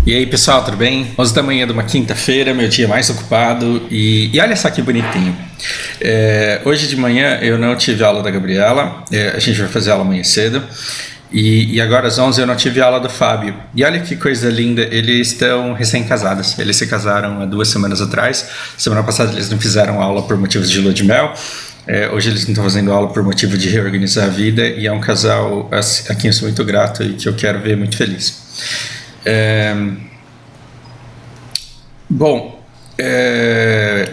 E aí pessoal, tudo bem? 11 da manhã de uma quinta-feira, meu dia mais ocupado e olha só que bonitinho. Hoje de manhã eu não tive aula da Gabriela, a gente vai fazer aula amanhã cedo. E agora às 11 eu não tive aula do Fábio. E olha que coisa linda, eles estão recém-casados. Eles se casaram há 2 semanas atrás. Semana passada eles não fizeram aula por motivos de lua de mel. Hoje eles não estão fazendo aula por motivo de reorganizar a vida. E é um casal a quem eu sou muito grato e que eu quero ver muito feliz.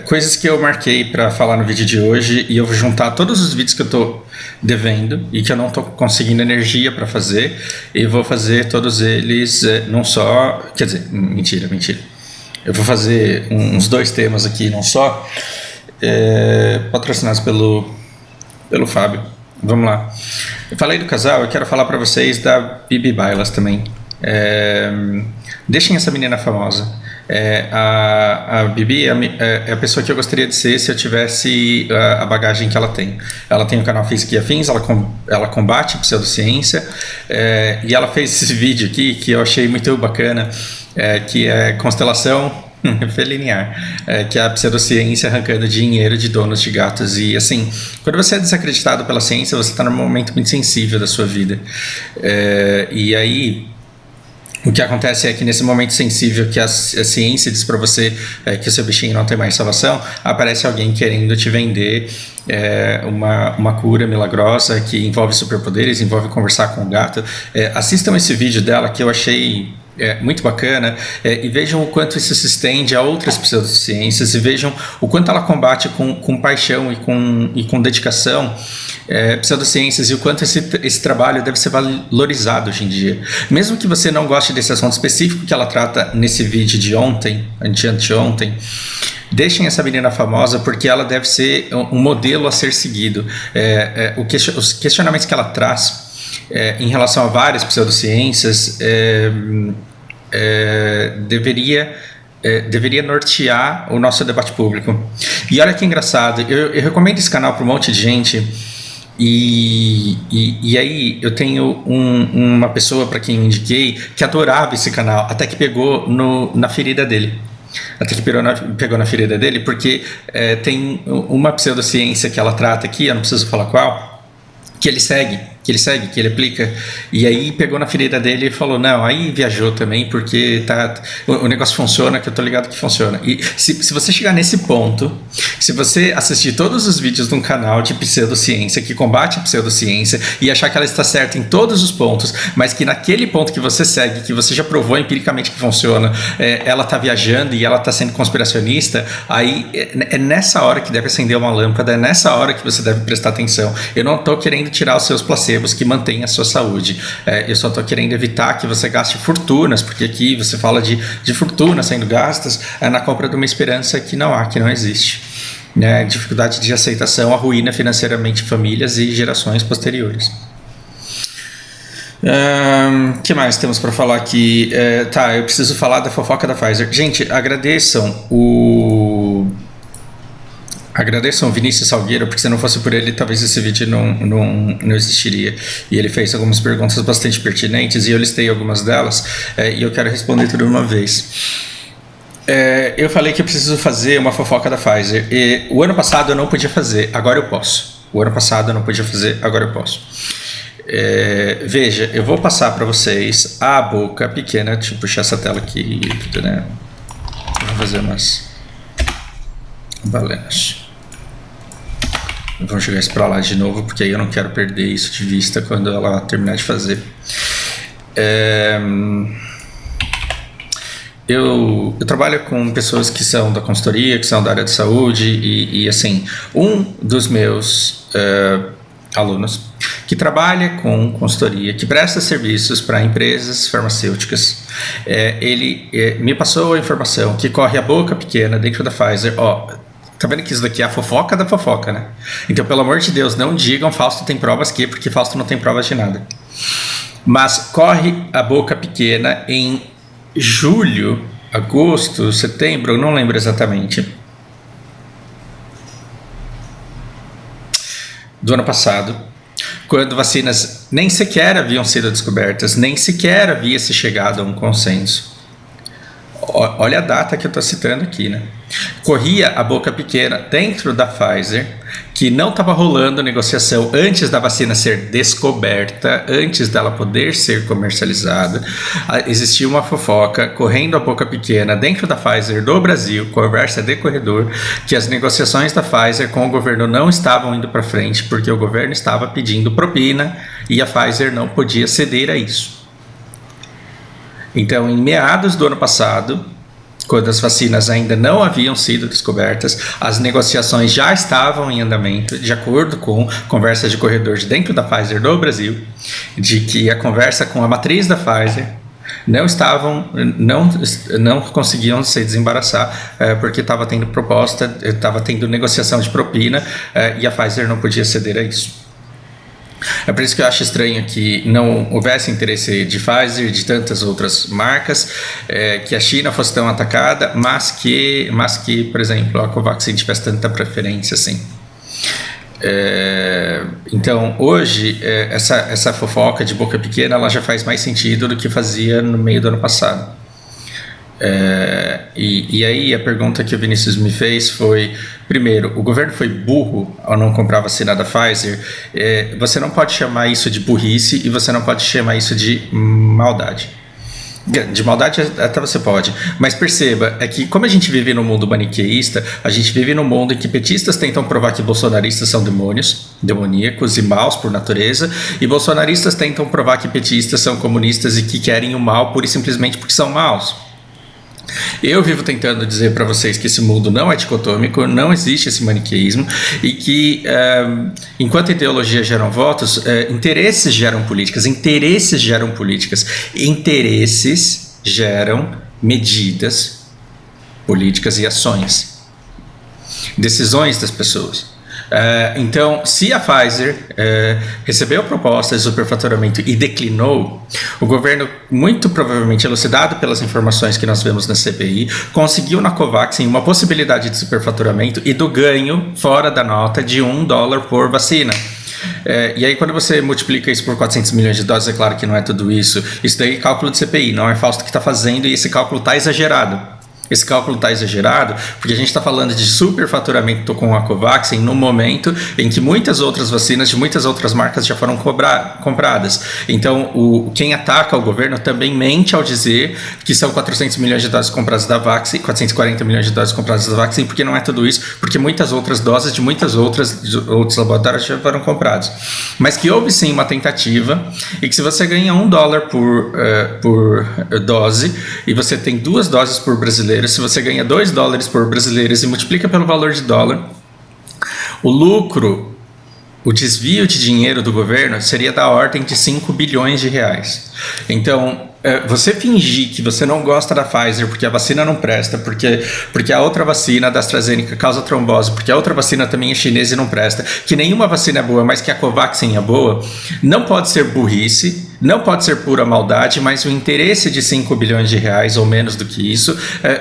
Coisas que eu marquei para falar no vídeo de hoje, e eu vou juntar todos os vídeos que eu estou devendo e que eu não estou conseguindo energia para fazer, e vou fazer todos eles num só. Quer dizer, mentira. Eu vou fazer uns 2 temas aqui num só, patrocinados pelo Fábio. Vamos lá. Eu falei do casal, eu quero falar para vocês da Bibi Bailas também. Deixem essa menina famosa. A Bibi é a pessoa que eu gostaria de ser se eu tivesse a bagagem que ela tem. Ela tem o canal Física e Afins, ela combate pseudociência, e ela fez esse vídeo aqui que eu achei muito bacana, que é constelação felinear, que é a pseudociência arrancando dinheiro de donos de gatos. E assim, quando você é desacreditado pela ciência, você está num momento muito sensível da sua vida, e aí o que acontece é que nesse momento sensível que a ciência diz para você que o seu bichinho não tem mais salvação, aparece alguém querendo te vender uma cura milagrosa que envolve superpoderes, envolve conversar com o gato. Assistam esse vídeo dela que eu achei muito bacana, e vejam o quanto isso se estende a outras pseudociências, e vejam o quanto ela combate com paixão e com dedicação pseudociências, e o quanto esse trabalho deve ser valorizado hoje em dia. Mesmo que você não goste desse assunto específico que ela trata nesse vídeo de ontem, anteontem, deixem essa menina famosa, porque ela deve ser um modelo a ser seguido. Os questionamentos que ela traz em relação a várias pseudociências deveria nortear o nosso debate público. E olha que engraçado, eu recomendo esse canal para um monte de gente, e aí eu tenho uma pessoa para quem eu indiquei que adorava esse canal, até que pegou na ferida dele. Pegou na ferida dele, porque tem uma pseudociência que ela trata aqui, eu não preciso falar qual, que ele segue, que ele aplica, e aí pegou na ferida dele e falou, não, aí viajou também, porque o negócio funciona, que eu tô ligado que funciona. E se você chegar nesse ponto, se você assistir todos os vídeos de um canal de pseudociência, que combate a pseudociência, e achar que ela está certa em todos os pontos, mas que naquele ponto que você segue, que você já provou empiricamente que funciona, ela tá viajando e ela tá sendo conspiracionista, aí é nessa hora que deve acender uma lâmpada, é nessa hora que você deve prestar atenção. Eu não tô querendo tirar os seus placebos que mantêm a sua saúde, eu só estou querendo evitar que você gaste fortunas, porque aqui você fala de fortunas sendo gastas na compra de uma esperança que não existe, né? Dificuldade de aceitação arruína financeiramente famílias e gerações posteriores. Que mais temos para falar aqui? Eu preciso falar da fofoca da Pfizer. Gente, agradeçam o Vinícius Salgueiro, porque se não fosse por ele, talvez esse vídeo não existiria. E ele fez algumas perguntas bastante pertinentes, e eu listei algumas delas, e eu quero responder tudo de uma vez. Eu falei que eu preciso fazer uma fofoca da Pfizer, e o ano passado eu não podia fazer, agora eu posso. Veja, eu vou passar para vocês a boca pequena. Deixa eu puxar essa tela aqui, né? Vou fazer umas balenas. Vamos jogar isso pra lá de novo, porque aí eu não quero perder isso de vista quando ela terminar de fazer. Eu trabalho com pessoas que são da consultoria, que são da área de saúde, e assim, um dos meus alunos que trabalha com consultoria, que presta serviços para empresas farmacêuticas, ele me passou a informação que corre a boca pequena dentro da Pfizer. Tá vendo que isso daqui é a fofoca da fofoca, né? Então, pelo amor de Deus, não digam Fausto tem provas que, porque Fausto não tem provas de nada. Mas corre a boca pequena em julho, agosto, setembro, eu não lembro exatamente, do ano passado, quando vacinas nem sequer haviam sido descobertas, nem sequer havia se chegado a um consenso. Olha a data que eu estou citando aqui, né? Corria a boca pequena dentro da Pfizer que não estava rolando negociação antes da vacina ser descoberta, antes dela poder ser comercializada. Existia uma fofoca correndo a boca pequena dentro da Pfizer do Brasil, conversa de corredor, que as negociações da Pfizer com o governo não estavam indo para frente porque o governo estava pedindo propina e a Pfizer não podia ceder a isso. Então, em meados do ano passado, quando as vacinas ainda não haviam sido descobertas, as negociações já estavam em andamento, de acordo com conversas de corredor de dentro da Pfizer do Brasil, de que a conversa com a matriz da Pfizer não conseguiam se desembaraçar, porque estava tendo proposta, estava tendo negociação de propina, e a Pfizer não podia ceder a isso. É por isso que eu acho estranho que não houvesse interesse de Pfizer, de tantas outras marcas, que a China fosse tão atacada, mas que, por exemplo, a Covaxin tivesse tanta preferência assim. Então, hoje, essa fofoca de boca pequena ela já faz mais sentido do que fazia no meio do ano passado. E aí a pergunta que o Vinícius me fez foi: primeiro, o governo foi burro ao não comprar a vacina da Pfizer? Você não pode chamar isso de burrice e você não pode chamar isso de maldade. De maldade até você pode, mas perceba, é que como a gente vive no mundo maniqueísta, a gente vive num mundo em que petistas tentam provar que bolsonaristas são demônios, demoníacos e maus por natureza, e bolsonaristas tentam provar que petistas são comunistas e que querem o mal pura e simplesmente porque são maus. Eu vivo tentando dizer para vocês que esse mundo não é dicotômico, não existe esse maniqueísmo e que enquanto ideologias geram votos, interesses geram políticas, interesses geram medidas políticas e ações, decisões das pessoas. Então, se a Pfizer recebeu propostas de superfaturamento e declinou, o governo, muito provavelmente elucidado pelas informações que nós vemos na CPI, conseguiu na Covaxin uma possibilidade de superfaturamento e do ganho fora da nota de $1 por vacina. E aí quando você multiplica isso por 400 milhões de doses, é claro que não é tudo isso. Isso daí é cálculo de CPI, não é Fausto que está fazendo, e esse cálculo está exagerado. Esse cálculo está exagerado porque a gente está falando de superfaturamento com a Covaxin no momento em que muitas outras vacinas de muitas outras marcas já foram compradas. Então, quem ataca o governo também mente ao dizer que são 400 milhões de doses compradas da Vaxin, 440 milhões de doses compradas da Vaxin, porque não é tudo isso, porque muitas outras doses de outros laboratórios já foram comprados. Mas que houve sim uma tentativa, e que se você ganha $1 por dose e você tem 2 doses por brasileiro, se você ganha $2 por brasileiros e multiplica pelo valor de dólar, o lucro, o desvio de dinheiro do governo seria da ordem de 5 bilhões de reais. Então, você fingir que você não gosta da Pfizer porque a vacina não presta, porque a outra vacina da AstraZeneca causa trombose, porque a outra vacina também é chinesa e não presta, que nenhuma vacina é boa, mas que a Covaxin é boa, não pode ser burrice, não pode ser pura maldade, mas o interesse de 5 bilhões de reais ou menos do que isso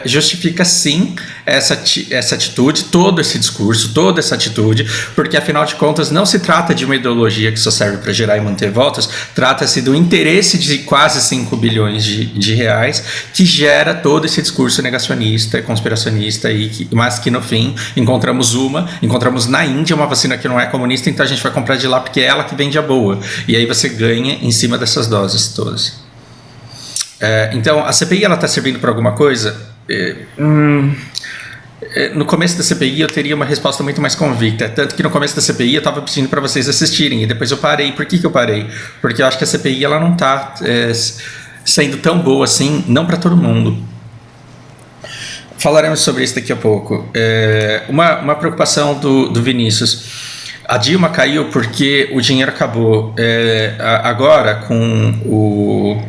justifica sim essa atitude, todo esse discurso, toda essa atitude, porque afinal de contas não se trata de uma ideologia que só serve para gerar e manter votos, trata-se do interesse de quase 5 bilhões de reais que gera todo esse discurso negacionista, conspiracionista, mas que no fim encontramos na Índia uma vacina que não é comunista, então a gente vai comprar de lá porque é ela que vende a boa, e aí você ganha em cima dessas doses todas. Então a CPI ela está servindo para alguma coisa? No começo da CPI eu teria uma resposta muito mais convicta, tanto que no começo da CPI eu estava pedindo para vocês assistirem e depois eu parei. Por que eu parei? Porque eu acho que a CPI ela não está sendo tão boa assim, não para todo mundo. Falaremos sobre isso daqui a pouco. Uma preocupação do Vinícius: a Dilma caiu porque o dinheiro acabou. Agora com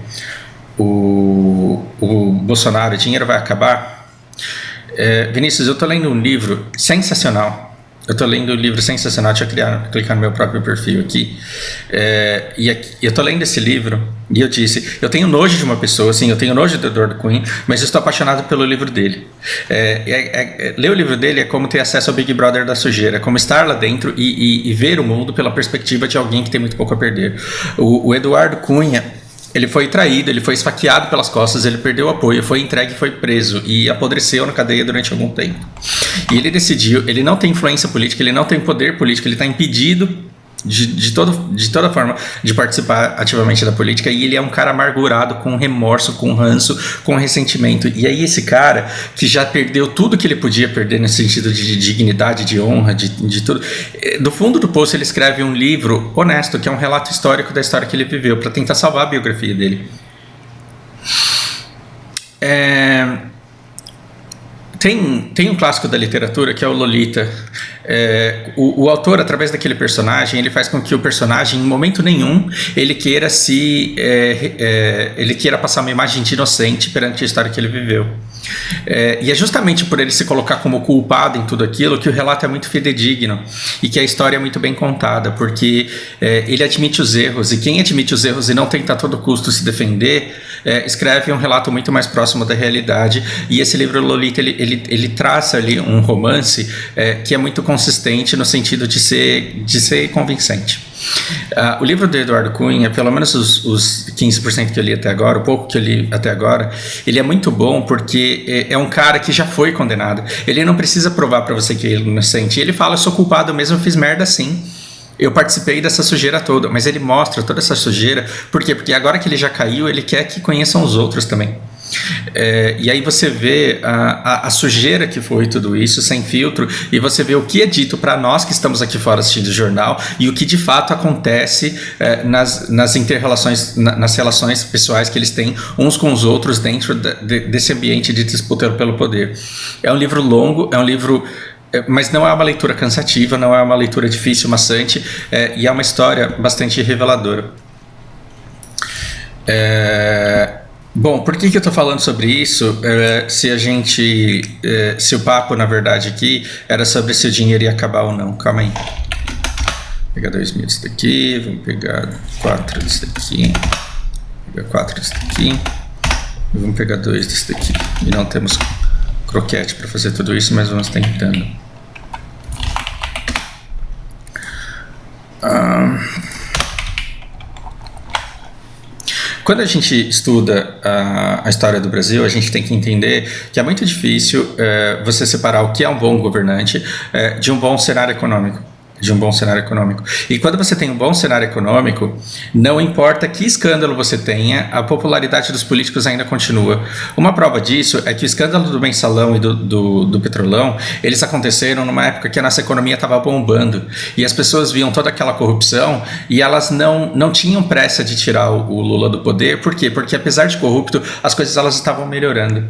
o Bolsonaro, o dinheiro vai acabar? Vinícius, eu estou lendo um livro sensacional. Deixa eu clicar no meu próprio perfil aqui. E eu estou lendo esse livro e eu disse: eu tenho nojo de uma pessoa, assim, eu tenho nojo do Eduardo Cunha, mas eu estou apaixonado pelo livro dele. Ler o livro dele é como ter acesso ao Big Brother da sujeira, é como estar lá dentro e ver o mundo pela perspectiva de alguém que tem muito pouco a perder. O Eduardo Cunha, Ele foi traído, ele foi esfaqueado pelas costas, ele perdeu o apoio, foi entregue e foi preso e apodreceu na cadeia durante algum tempo. E ele decidiu, ele não tem influência política, ele não tem poder político, ele está impedido de toda forma de participar ativamente da política, e ele é um cara amargurado, com remorso, com ranço, com ressentimento. E aí esse cara, que já perdeu tudo que ele podia perder no sentido de dignidade, de honra, de tudo, do fundo do poço ele escreve um livro honesto, que é um relato histórico da história que ele viveu, para tentar salvar a biografia dele. Tem um clássico da literatura que é o Lolita. O autor, através daquele personagem, ele faz com que o personagem, em momento nenhum, ele queira passar uma imagem de inocente perante a história que ele viveu. E é justamente por ele se colocar como culpado em tudo aquilo que o relato é muito fidedigno e que a história é muito bem contada, porque ele admite os erros, e quem admite os erros e não tenta a todo custo se defender, escreve um relato muito mais próximo da realidade. E esse livro Lolita, ele traça ali um romance que é muito consistente no sentido de ser convincente. O livro do Eduardo Cunha, pelo menos os 15% que eu li até agora, o pouco que eu li até agora, ele é muito bom porque é um cara que já foi condenado. Ele não precisa provar para você que ele é inocente. Ele fala: eu sou culpado mesmo, eu fiz merda sim. Eu participei dessa sujeira toda. Mas ele mostra toda essa sujeira. Por quê? Porque agora que ele já caiu, ele quer que conheçam os outros também. E aí você vê a sujeira que foi tudo isso, sem filtro, e você vê o que é dito para nós que estamos aqui fora assistindo o jornal e o que de fato acontece nas interrelações, nas relações pessoais que eles têm uns com os outros dentro desse ambiente de disputa pelo poder. É um livro longo, é um livro... mas não é uma leitura cansativa, não é uma leitura difícil, maçante, e é uma história bastante reveladora. Bom, por que eu estou falando sobre isso? Se o papo, na verdade, aqui era sobre se o dinheiro ia acabar ou não. Calma aí. Vou pegar 2.000 desse daqui, vamos pegar 4 desse daqui, vou pegar 4 desse daqui, e vamos pegar 2 desse daqui. E não temos croquete para fazer tudo isso, mas vamos tentando. Quando a gente estuda a história do Brasil, a gente tem que entender que é muito difícil você separar o que é um bom governante de um bom cenário econômico. E quando você tem um bom cenário econômico, não importa que escândalo você tenha, a popularidade dos políticos ainda continua. Uma prova disso é que o escândalo do Mensalão e do Petrolão, eles aconteceram numa época que a nossa economia estava bombando, e as pessoas viam toda aquela corrupção e elas não tinham pressa de tirar o Lula do poder. Por quê? Porque apesar de corrupto, as coisas elas estavam melhorando.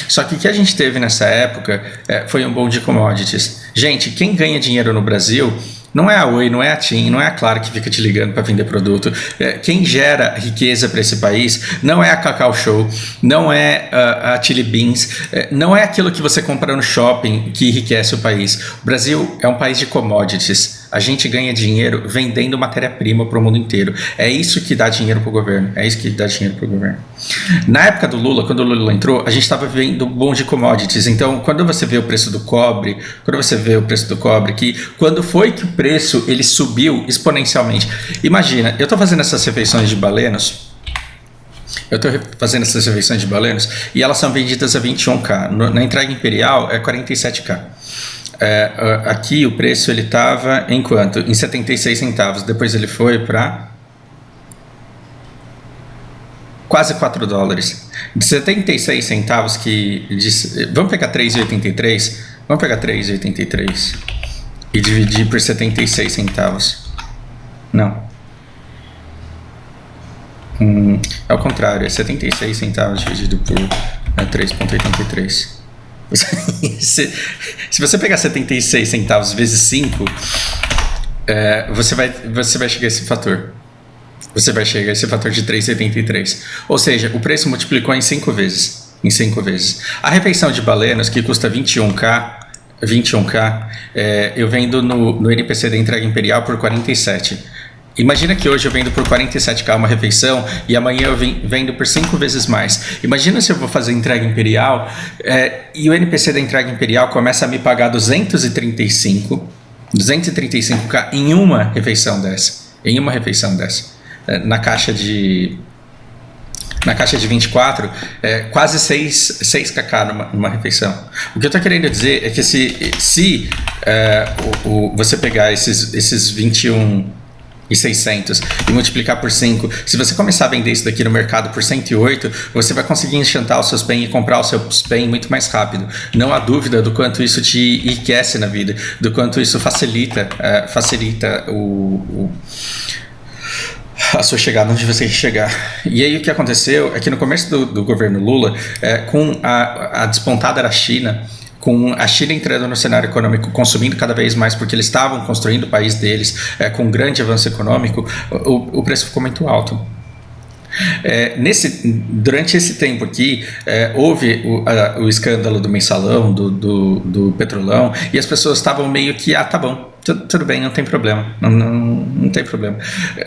Só que o que a gente teve nessa época foi um boom de commodities. Gente, quem ganha dinheiro no Brasil não é a Oi, não é a TIM, não é a Claro que fica te ligando para vender produto. Quem gera riqueza para esse país não é a Cacau Show, não é a Chili Beans, não é aquilo que você compra no shopping que enriquece o país. O Brasil é um país de commodities. A gente ganha dinheiro vendendo matéria-prima para o mundo inteiro. É isso que dá dinheiro para o governo. Na época do Lula, quando o Lula entrou, a gente estava vendo um boom de commodities. Então, quando você vê o preço do cobre, que quando foi que o preço ele subiu exponencialmente. Imagina, eu estou fazendo essas refeições de balenos. E elas são vendidas a 21k. Na entrega imperial é 47k. Aqui o preço ele estava em quanto? Em 76 centavos. Depois ele foi para quase 4 dólares. De 76 centavos vamos pegar 3,83. Vamos pegar 3,83 e dividir por 76 centavos. Não. É o contrário. É 76 centavos dividido por 3,83. Se você pegar 76 centavos vezes 5, você vai chegar a esse fator. Você vai chegar a esse fator de 3,73. Ou seja, o preço multiplicou em 5 vezes. A refeição de balenos, que custa 21k, eu vendo no NPC da entrega imperial por 47. Imagina que hoje eu vendo por 47k uma refeição e amanhã eu vendo por 5 vezes mais. Imagina se eu vou fazer entrega imperial e o NPC da entrega imperial começa a me pagar 235k em uma refeição dessa. Na caixa de na caixa de 24, quase 6 kk numa refeição. O que eu estou querendo dizer é que se você pegar esses 21.600 e multiplicar por 5, se você começar a vender isso daqui no mercado por 108, você vai conseguir enxantar os seus PEN e comprar os seus PEN muito mais rápido. Não há dúvida do quanto isso te enriquece na vida, do quanto isso facilita a sua chegada onde você quer chegar. E aí o que aconteceu é que no começo do governo Lula, com a despontada da China, com a China entrando no cenário econômico, consumindo cada vez mais, porque eles estavam construindo o país deles com um grande avanço econômico, o preço ficou muito alto. Durante esse tempo aqui, houve o escândalo do mensalão, do petrolão, e as pessoas estavam meio que, tá bom, tudo bem, não tem problema, não tem problema.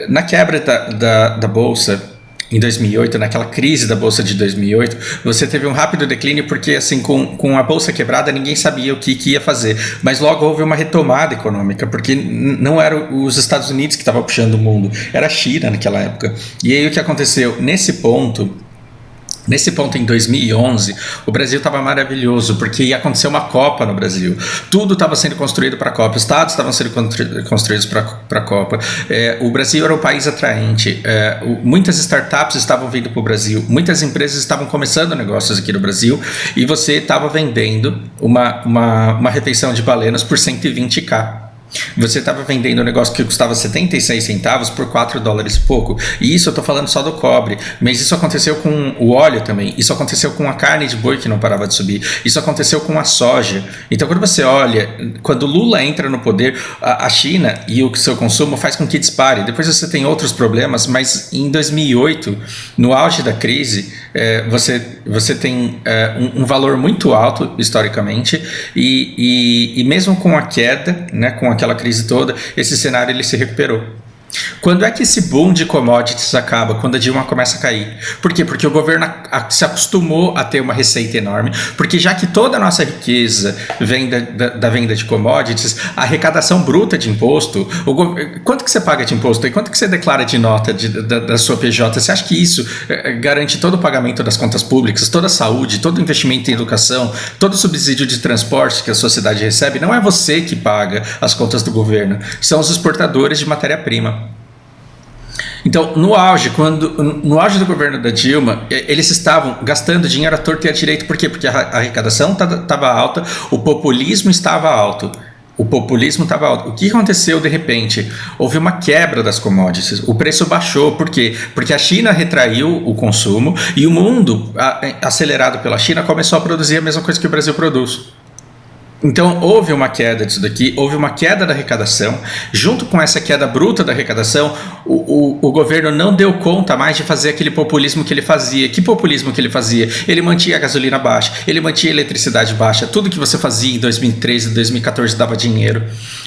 Na quebra da Bolsa, em 2008, naquela crise da Bolsa de 2008, você teve um rápido declínio porque, assim, com a Bolsa quebrada, ninguém sabia o que ia fazer. Mas logo houve uma retomada econômica, porque não eram os Estados Unidos que estavam puxando o mundo, era a China naquela época. E aí o que aconteceu? Nesse ponto, em 2011, o Brasil estava maravilhoso, porque ia acontecer uma Copa no Brasil. Tudo estava sendo construído para a Copa, os estados estavam sendo construídos para a Copa. O Brasil era um país atraente, muitas startups estavam vindo para o Brasil, muitas empresas estavam começando negócios aqui no Brasil, e você estava vendendo uma refeição de balenas por 120k. Você estava vendendo um negócio que custava 76 centavos por 4 dólares e pouco. E isso eu estou falando só do cobre. Mas isso aconteceu com o óleo também. Isso aconteceu com a carne de boi que não parava de subir. Isso aconteceu com a soja. Então, quando você olha, quando Lula entra no poder, a China e o seu consumo faz com que dispare. Depois você tem outros problemas, mas em 2008, no auge da crise, você tem um valor muito alto historicamente. E mesmo com a queda, né, com aquela crise toda, esse cenário ele se recuperou. Quando é que esse boom de commodities acaba? Quando a Dilma começa a cair. Por quê? Porque o governo se acostumou a ter uma receita enorme, porque já que toda a nossa riqueza vem da venda de commodities, a arrecadação bruta de imposto, quanto que você paga de imposto e quanto que você declara de nota da sua PJ? Você acha que isso garante todo o pagamento das contas públicas, toda a saúde, todo o investimento em educação, todo o subsídio de transporte que a sociedade recebe? Não é você que paga as contas do governo, são os exportadores de matéria-prima. Então, no auge do governo da Dilma, eles estavam gastando dinheiro à torta e à direita. Por quê? Porque a arrecadação estava alta, o populismo estava alto. O que aconteceu de repente? Houve uma quebra das commodities, o preço baixou. Por quê? Porque a China retraiu o consumo e o mundo, acelerado pela China, começou a produzir a mesma coisa que o Brasil produz. Então, houve uma queda disso daqui, houve uma queda da arrecadação. Junto com essa queda bruta da arrecadação, o governo não deu conta mais de fazer aquele populismo que ele fazia. Que populismo que ele fazia? Ele mantinha a gasolina baixa, ele mantinha a eletricidade baixa. Tudo que você fazia em 2013, 2014 dava dinheiro.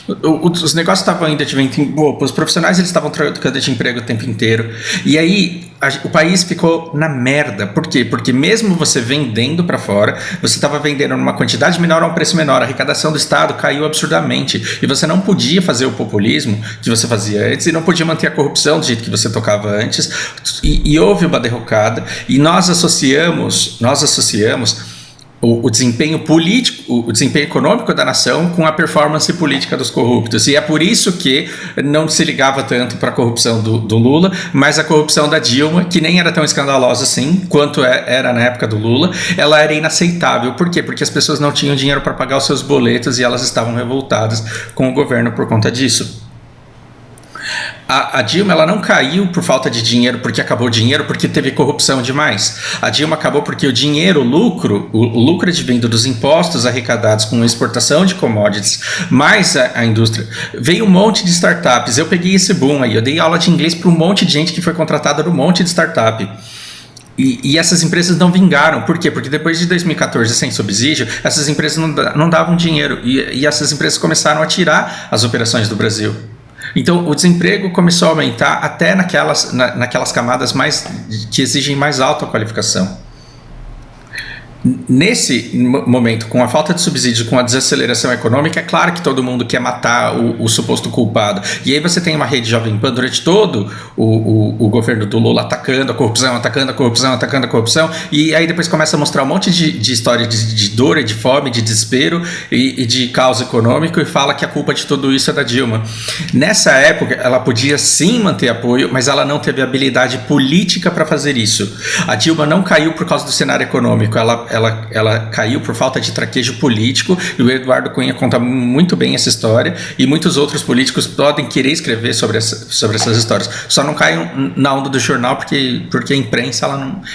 Os negócios estavam ainda de vento em boa, os profissionais eles estavam trocando de emprego o tempo inteiro. E aí o país ficou na merda. Por quê? Porque mesmo você vendendo para fora, você estava vendendo numa quantidade menor a um preço menor. A arrecadação do Estado caiu absurdamente. E você não podia fazer o populismo que você fazia antes e não podia manter a corrupção do jeito que você tocava antes. E houve uma derrocada. E nós associamos o desempenho político, o desempenho econômico da nação com a performance política dos corruptos. E é por isso que não se ligava tanto para a corrupção do Lula, mas a corrupção da Dilma, que nem era tão escandalosa assim quanto era na época do Lula, ela era inaceitável. Por quê? Porque as pessoas não tinham dinheiro para pagar os seus boletos e elas estavam revoltadas com o governo por conta disso. A Dilma ela não caiu por falta de dinheiro, porque acabou o dinheiro, porque teve corrupção demais. A Dilma acabou porque o dinheiro, o lucro advindo dos impostos arrecadados com a exportação de commodities, mais a indústria, veio um monte de startups. Eu peguei esse boom aí, eu dei aula de inglês para um monte de gente que foi contratada num monte de startup. E essas empresas não vingaram. Por quê? Porque depois de 2014, sem subsídio, essas empresas não davam dinheiro. E essas empresas começaram a tirar as operações do Brasil. Então, o desemprego começou a aumentar até naquelas camadas que exigem mais alta qualificação. Nesse momento, com a falta de subsídios, com a desaceleração econômica, é claro que todo mundo quer matar o suposto culpado. E aí você tem uma rede Jovem Pan durante todo o governo do Lula atacando a corrupção, atacando a corrupção, atacando a corrupção. E aí depois começa a mostrar um monte de história de dor e de fome, de desespero e de caos econômico e fala que a culpa de tudo isso é da Dilma. Nessa época, ela podia sim manter apoio, mas ela não teve habilidade política para fazer isso. A Dilma não caiu por causa do cenário econômico, ela caiu por falta de traquejo político, e o Eduardo Cunha conta muito bem essa história, e muitos outros políticos podem querer escrever sobre essas histórias, só não caem na onda do jornal porque a imprensa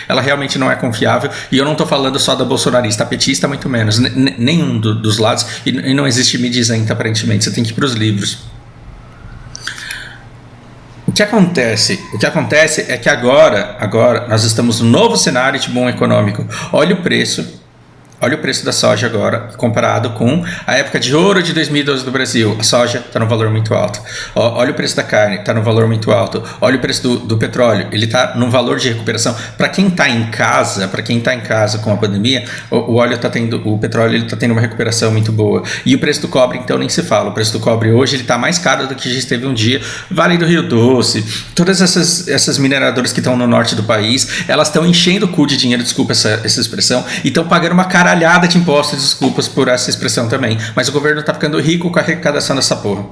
ela realmente não é confiável, e eu não estou falando só da bolsonarista, a petista muito menos, nenhum dos lados, e não existe mídia isenta aparentemente, você tem que ir para os livros. O que acontece é que agora nós estamos num novo cenário de boom econômico. Olha o preço da soja agora, comparado com a época de ouro de 2012 do Brasil. A soja está no valor muito alto. Olha o preço da carne, está no valor muito alto. Olha o preço do petróleo, ele está num valor de recuperação. Para quem está em casa, com a pandemia, o petróleo está tendo uma recuperação muito boa. E o preço do cobre, então, nem se fala. O preço do cobre hoje ele está mais caro do que já esteve um dia. Vale do Rio Doce, todas essas mineradoras que estão no norte do país, elas estão enchendo o cu de dinheiro, desculpa essa expressão, e estão pagando uma caralhada de impostos, desculpas por essa expressão também, mas o governo tá ficando rico com a arrecadação dessa porra.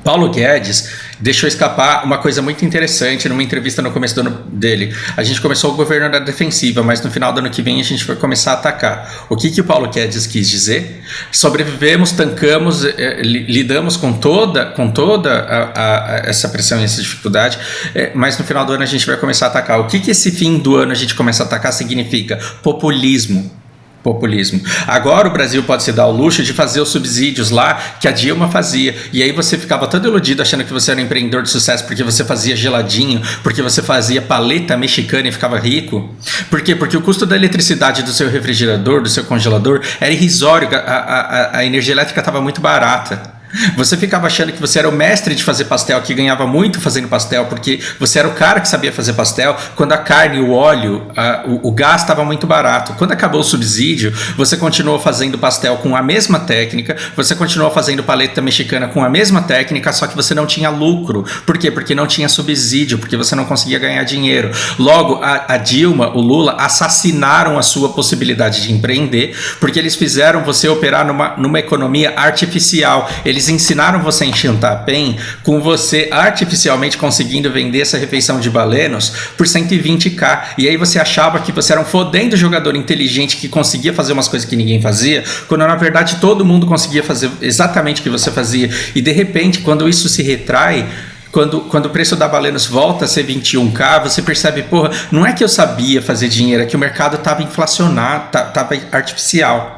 Paulo Guedes deixou escapar uma coisa muito interessante numa entrevista no começo do ano dele. A gente começou o governo na defensiva, mas no final do ano que vem a gente vai começar a atacar. O que o Paulo Guedes quis dizer? Sobrevivemos, tancamos, lidamos com toda essa pressão e essa dificuldade, mas no final do ano a gente vai começar a atacar. O que esse fim do ano a gente começa a atacar significa? Populismo. Agora o Brasil pode se dar o luxo de fazer os subsídios lá que a Dilma fazia, e aí você ficava todo iludido achando que você era um empreendedor de sucesso porque você fazia geladinho, porque você fazia paleta mexicana e ficava rico. Por quê? Porque o custo da eletricidade do seu refrigerador, do seu congelador era irrisório, a energia elétrica estava muito barata. Você ficava achando que você era o mestre de fazer pastel, que ganhava muito fazendo pastel, porque você era o cara que sabia fazer pastel, quando a carne, o óleo, o gás estava muito barato. Quando acabou o subsídio, você continuou fazendo pastel com a mesma técnica, você continuou fazendo paleta mexicana com a mesma técnica, só que você não tinha lucro. Por quê? Porque não tinha subsídio, porque você não conseguia ganhar dinheiro. Logo, a Dilma, o Lula, assassinaram a sua possibilidade de empreender, porque eles fizeram você operar numa economia artificial. Eles ensinaram você a enxantar a PEN com você artificialmente conseguindo vender essa refeição de balenos por 120k. E aí você achava que você era um fodendo jogador inteligente que conseguia fazer umas coisas que ninguém fazia, quando na verdade todo mundo conseguia fazer exatamente o que você fazia. E de repente, quando isso se retrai, quando o preço da Balenos volta a ser 21k, você percebe, porra, não é que eu sabia fazer dinheiro, é que o mercado estava inflacionado, estava artificial.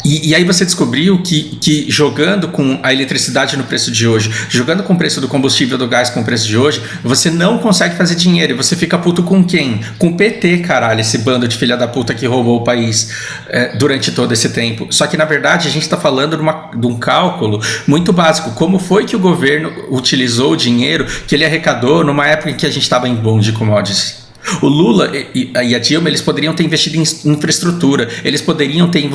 E aí você descobriu que jogando com a eletricidade no preço de hoje, jogando com o preço do combustível, do gás com o preço de hoje, você não consegue fazer dinheiro. E você fica puto com quem? Com o PT, caralho, esse bando de filha da puta que roubou o país durante todo esse tempo. Só que na verdade a gente está falando de um cálculo muito básico. Como foi que o governo utilizou o dinheiro que ele arrecadou numa época em que a gente estava em boom de commodities? O Lula e a Dilma, eles poderiam ter investido em infraestrutura, eles poderiam ter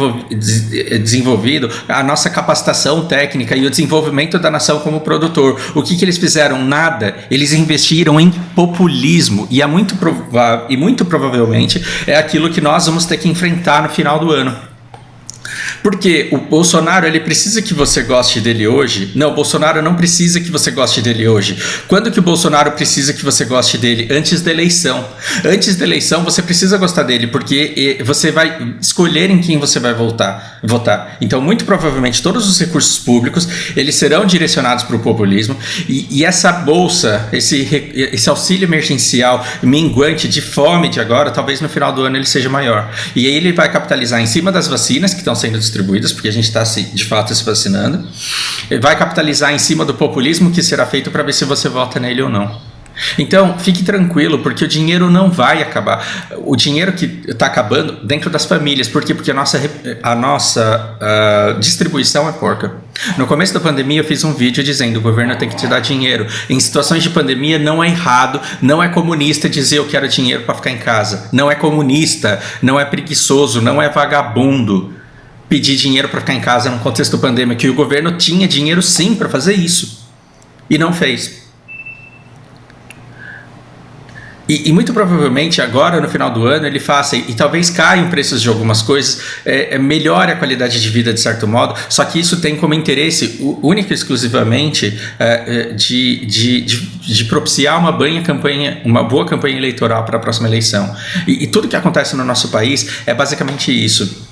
desenvolvido a nossa capacitação técnica e o desenvolvimento da nação como produtor. O que eles fizeram? Nada. Eles investiram em populismo e muito provavelmente é aquilo que nós vamos ter que enfrentar no final do ano. Porque o Bolsonaro, ele precisa que você goste dele hoje? Não, o Bolsonaro não precisa que você goste dele hoje. Quando que o Bolsonaro precisa que você goste dele? Antes da eleição. Antes da eleição, você precisa gostar dele, porque você vai escolher em quem você vai votar. Então, muito provavelmente, todos os recursos públicos, eles serão direcionados para o populismo. E essa bolsa, esse auxílio emergencial minguante de fome de agora, talvez no final do ano ele seja maior. E aí ele vai capitalizar em cima das vacinas que estão sendo distribuídas, porque a gente está de fato se vacinando. Ele vai capitalizar em cima do populismo que será feito para ver se você vota nele ou não. Então, fique tranquilo, porque o dinheiro não vai acabar. O dinheiro que está acabando dentro das famílias. Por quê? Porque a nossa distribuição é porca. No começo da pandemia eu fiz um vídeo dizendo: o governo tem que te dar dinheiro. Em situações de pandemia não é errado, não é comunista dizer eu quero dinheiro para ficar em casa. Não é comunista, não é preguiçoso, não é vagabundo pedir dinheiro para ficar em casa num contexto pandêmico. E o governo tinha dinheiro sim para fazer isso e não fez. E muito provavelmente agora no final do ano ele faça, e talvez caiam preços de algumas coisas, melhore a qualidade de vida de certo modo, só que isso tem como interesse único e exclusivamente de propiciar uma boa campanha eleitoral para a próxima eleição. E tudo que acontece no nosso país é basicamente isso.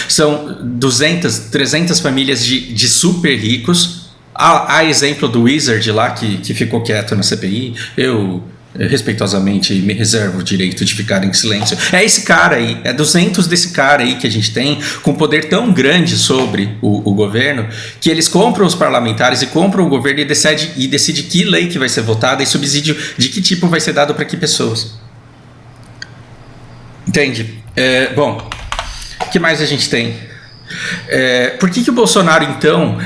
São 200, 300 famílias de super ricos. Há exemplo do Wizard lá que ficou quieto na CPI. Eu respeitosamente me reservo o direito de ficar em silêncio. É esse cara aí, é 200 desse cara aí que a gente tem, com poder tão grande sobre o governo, que eles compram os parlamentares e compram o governo e decide que lei que vai ser votada e subsídio de que tipo vai ser dado para que pessoas. Entende? Bom, o que mais a gente tem? Por que o Bolsonaro, então,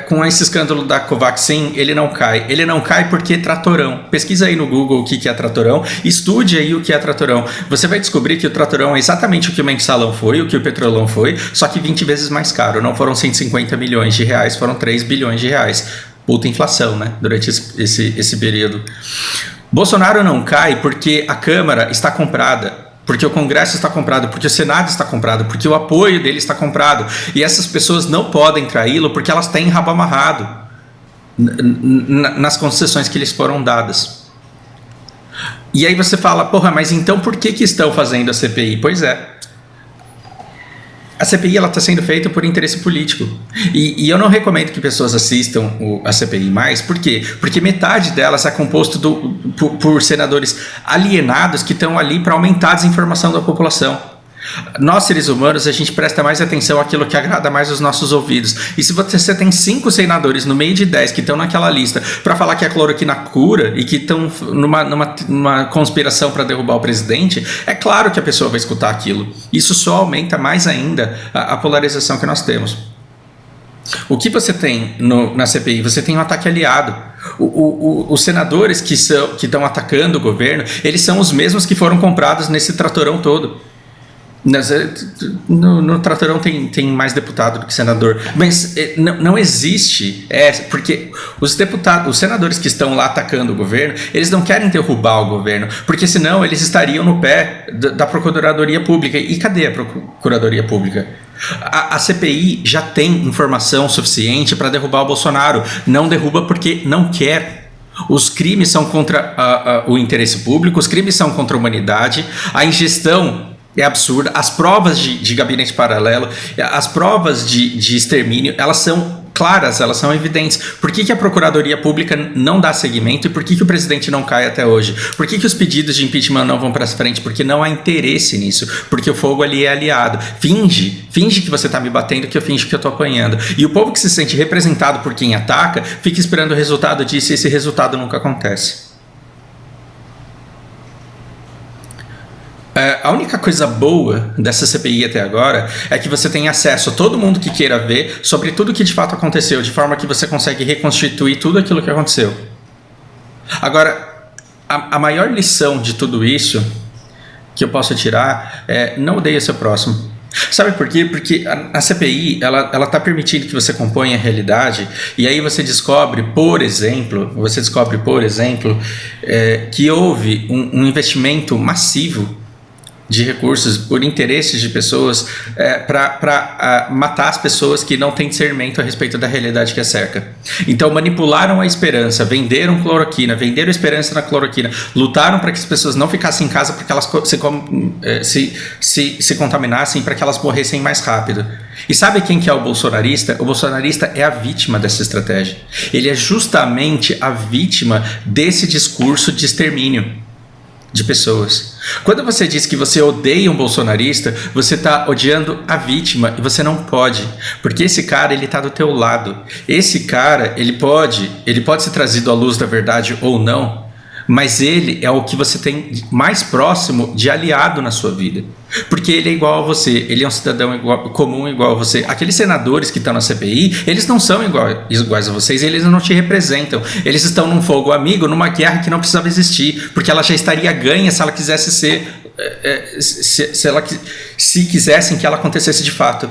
com esse escândalo da Covaxin, ele não cai? Ele não cai porque é tratorão. Pesquisa aí no Google o que é tratorão, estude aí o que é tratorão. Você vai descobrir que o tratorão é exatamente o que o mensalão foi, o que o petrolão foi, só que 20 vezes mais caro. Não foram 150 milhões de reais, foram 3 bilhões de reais. Puta inflação, né? Durante esse período. Bolsonaro não cai porque a Câmara está comprada, porque o Congresso está comprado, porque o Senado está comprado, porque o apoio dele está comprado. E essas pessoas não podem traí-lo porque elas têm rabo amarrado nas concessões que lhes foram dadas. E aí você fala, porra, mas então por que estão fazendo a CPI? Pois é. A CPI está sendo feita por interesse político. E eu não recomendo que pessoas assistam a CPI mais. Por quê? Porque metade delas é composto por senadores alienados que estão ali para aumentar a desinformação da população. Nós, seres humanos, a gente presta mais atenção àquilo que agrada mais os nossos ouvidos. E se você tem 5 senadores no meio de 10 que estão naquela lista para falar que a cloroquina cura e que estão numa conspiração para derrubar o presidente, é claro que a pessoa vai escutar aquilo. Isso só aumenta mais ainda a polarização que nós temos. O que você tem na CPI? Você tem um ataque aliado. Os senadores que estão atacando o governo, eles são os mesmos que foram comprados nesse tratorão todo. No tratorão tem mais deputado do que senador, mas não existe, porque os senadores que estão lá atacando o governo, eles não querem derrubar o governo, porque senão eles estariam no pé da Procuradoria Pública. E cadê a Procuradoria Pública? A CPI já tem informação suficiente para derrubar o Bolsonaro, não derruba porque não quer. Os crimes são contra o interesse público, os crimes são contra a humanidade, a ingestão é absurda, as provas de gabinete paralelo, as provas de extermínio, elas são claras, elas são evidentes. Por que a Procuradoria Pública não dá seguimento e por que o presidente não cai até hoje? Por que os pedidos de impeachment não vão para frente? Porque não há interesse nisso, porque o fogo ali é aliado. Finge que você está me batendo, que eu finge que eu estou apanhando. E o povo que se sente representado por quem ataca, fica esperando o resultado disso e esse resultado nunca acontece. A única coisa boa dessa CPI até agora é que você tem acesso a todo mundo que queira ver sobre tudo que de fato aconteceu, de forma que você consegue reconstituir tudo aquilo que aconteceu. Agora, a maior lição de tudo isso que eu posso tirar é: não odeie seu próximo. Sabe por quê? Porque a CPI ela está permitindo que você acompanhe a realidade, e aí você descobre, por exemplo, que houve um investimento massivo de recursos por interesses de pessoas para matar as pessoas que não têm discernimento a respeito da realidade que a cerca. Então manipularam a esperança, venderam cloroquina, venderam esperança na cloroquina, lutaram para que as pessoas não ficassem em casa para que elas se contaminassem, para que elas morressem mais rápido. E sabe quem que é o bolsonarista? O bolsonarista é a vítima dessa estratégia. Ele é justamente a vítima desse discurso de extermínio de pessoas. Quando você diz que você odeia um bolsonarista, você está odiando a vítima, e você não pode, porque esse cara, ele está do teu lado. Esse cara, ele pode ser trazido à luz da verdade ou não, mas ele é o que você tem mais próximo de aliado na sua vida. Porque ele é igual a você, ele é um cidadão comum igual a você. Aqueles senadores que estão na CPI, eles não são iguais a vocês, eles não te representam. Eles estão num fogo amigo, numa guerra que não precisava existir, porque ela já estaria ganha se ela quisesse ser... se quisessem que ela acontecesse de fato.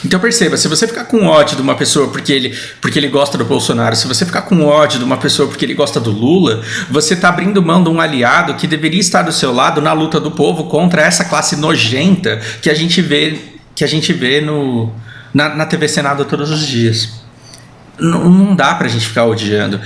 Então perceba, se você ficar com ódio de uma pessoa porque ele gosta do Bolsonaro, se você ficar com ódio de uma pessoa porque ele gosta do Lula, você está abrindo mão de um aliado que deveria estar do seu lado na luta do povo contra essa classe nojenta que a gente vê na TV Senado todos os dias. Não dá pra gente ficar odiando.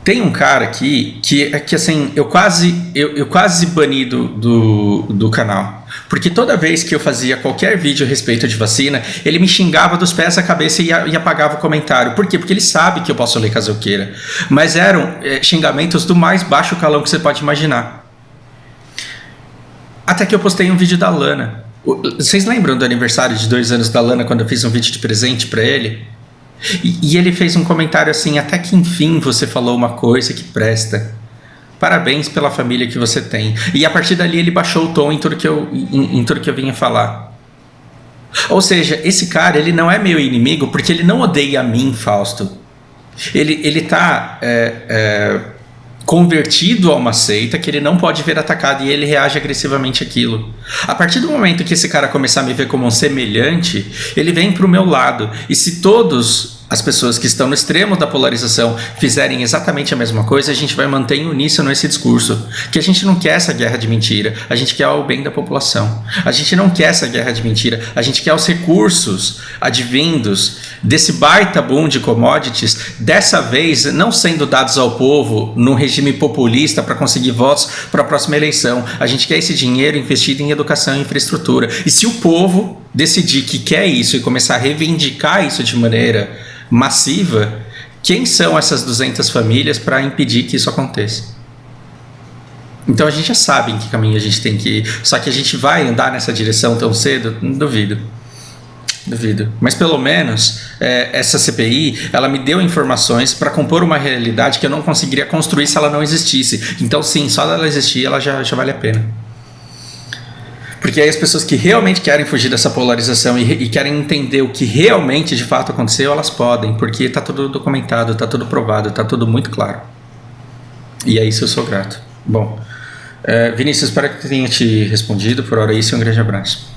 Tem um cara aqui que assim, eu quase bani do canal. Porque toda vez que eu fazia qualquer vídeo a respeito de vacina, ele me xingava dos pés à cabeça e apagava o comentário. Por quê? Porque ele sabe que eu posso ler caso eu queira. Mas eram xingamentos do mais baixo calão que você pode imaginar. Até que eu postei um vídeo da Lana. Vocês lembram do aniversário de 2 anos da Lana, quando eu fiz um vídeo de presente pra ele? E ele fez um comentário assim: até que enfim você falou uma coisa que presta. Parabéns pela família que você tem. E a partir dali ele baixou o tom em tudo que eu vinha falar. Ou seja, esse cara, ele não é meu inimigo porque ele não odeia a mim, Fausto. Ele tá convertido a uma seita que ele não pode ver atacado e ele reage agressivamente àquilo. A partir do momento que esse cara começar a me ver como um semelhante, ele vem pro meu lado. E se todas as pessoas que estão no extremo da polarização fizerem exatamente a mesma coisa, a gente vai manter em uníssono esse discurso. Que a gente não quer essa guerra de mentira, a gente quer o bem da população. A gente não quer essa guerra de mentira, a gente quer os recursos advindos desse baita boom de commodities, dessa vez não sendo dados ao povo num regime populista para conseguir votos para a próxima eleição. A gente quer esse dinheiro investido em educação e infraestrutura. E se o povo decidir que quer isso e começar a reivindicar isso de maneira massiva, quem são essas 200 famílias para impedir que isso aconteça? Então a gente já sabe em que caminho a gente tem que ir, só que a gente vai andar nessa direção tão cedo? Duvido. Mas pelo menos essa CPI, ela me deu informações para compor uma realidade que eu não conseguiria construir se ela não existisse. Então sim, só dela existir ela já vale a pena. Porque aí as pessoas que realmente querem fugir dessa polarização e querem entender o que realmente de fato aconteceu, elas podem, porque está tudo documentado, está tudo provado, está tudo muito claro. E a isso eu sou grato. Bom, Vinícius, espero que eu tenha te respondido. Por hora é isso, um grande abraço.